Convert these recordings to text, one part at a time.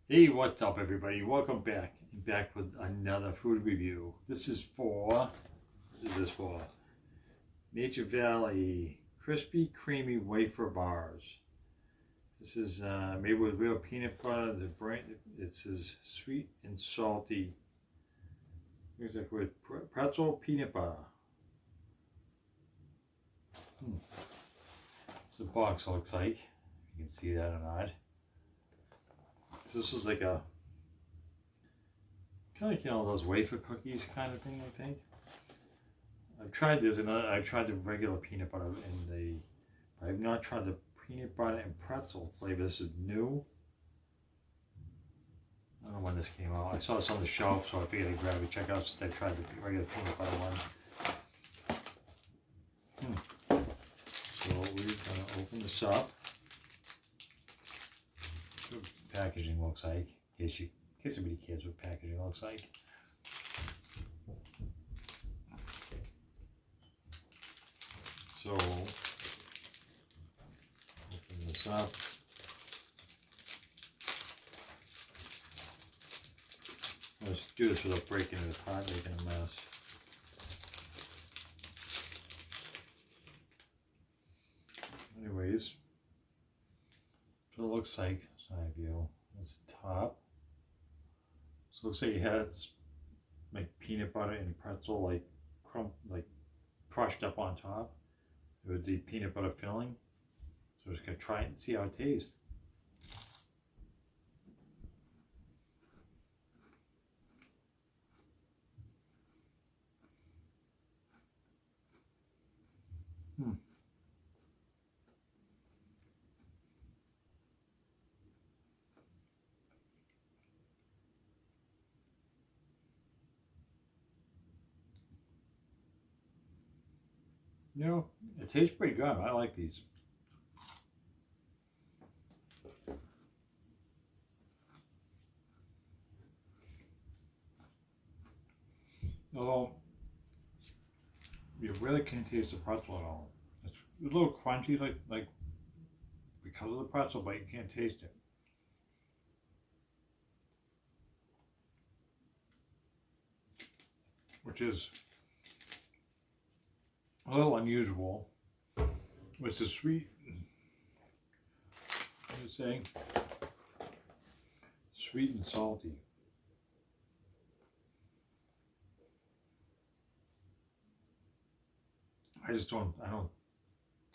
Hey, what's up, everybody? Welcome back. I'm back with another food review. This is for Nature Valley crispy, creamy wafer bars. This is made with real peanut butter. The brand it says sweet and salty. Looks like with pretzel peanut butter. So the box looks like. You can see that or not. So this is like a kind of like, those wafer cookies kind of thing, I think. I've tried this and I've tried the regular peanut butter and I've not tried the peanut butter and pretzel flavor. This is new. I don't know when this came out. I saw this on the shelf, so I figured I'd grab it, check out since I tried the regular peanut butter one. So we're gonna open this up. See what packaging looks like, in case anybody cares what packaging looks like. So, open this up. Let's do this without breaking it apart, making a mess. Anyways, so it looks like side view. That's the top. So it looks like it has like peanut butter and pretzel like crushed up on top with the peanut butter filling. So we're just gonna try it and see how it tastes. You know, it tastes pretty good. I like these. Although, you really can't taste the pretzel at all. It's a little crunchy, like because of the pretzel, but you can't taste it. Which is a little unusual. Which is sweet. What do you say? Sweet and salty. I don't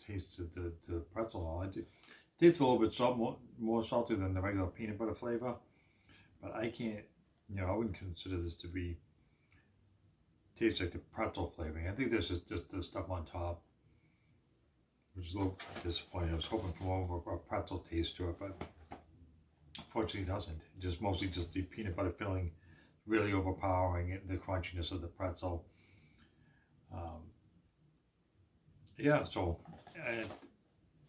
taste the pretzel at all. It tastes a little bit more salty than the regular peanut butter flavor, but I can't, I wouldn't consider this to be taste like the pretzel flavoring. I think this is just the stuff on top, which is a little disappointing. I was hoping for more of a pretzel taste to it, but unfortunately it doesn't. Just mostly just the peanut butter filling really overpowering it, the crunchiness of the pretzel. Yeah, so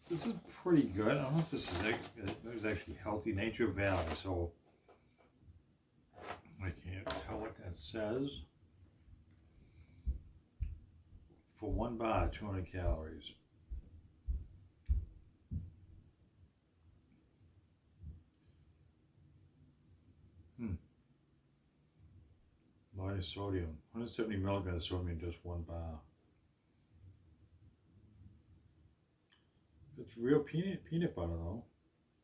this is pretty good. I don't know if this is actually healthy. Nature Valley, so I can't tell what that says. For one bar, 200 calories. Minus sodium. 170 milligrams of sodium in just one bar. It's real peanut butter though.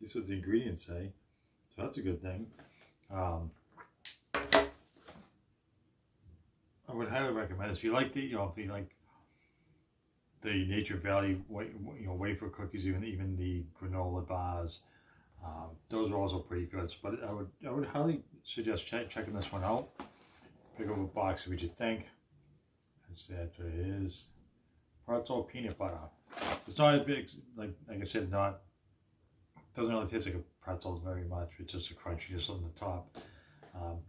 This is what the ingredients say, so that's a good thing. I would highly recommend it if you like the Nature Valley wafer cookies, even the granola bars. Those are also pretty good. But I would highly suggest checking this one out. Pick up a box. What you think? That's what it is. Pretzel peanut butter. It's not as big, like I said, doesn't really taste like a pretzel very much. It's just a crunchiness on the top,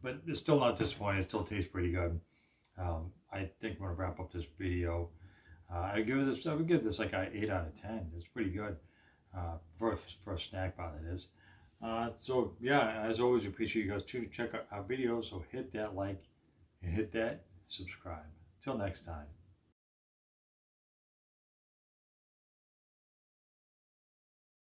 but it's still not disappointing. It still tastes pretty good. I think I'm gonna wrap up this video. I would give this like an 8 out of 10. It's pretty good for a snack bar, that is. So yeah, as always, appreciate you guys too to check out our videos. So hit that like and hit that subscribe. Till next time.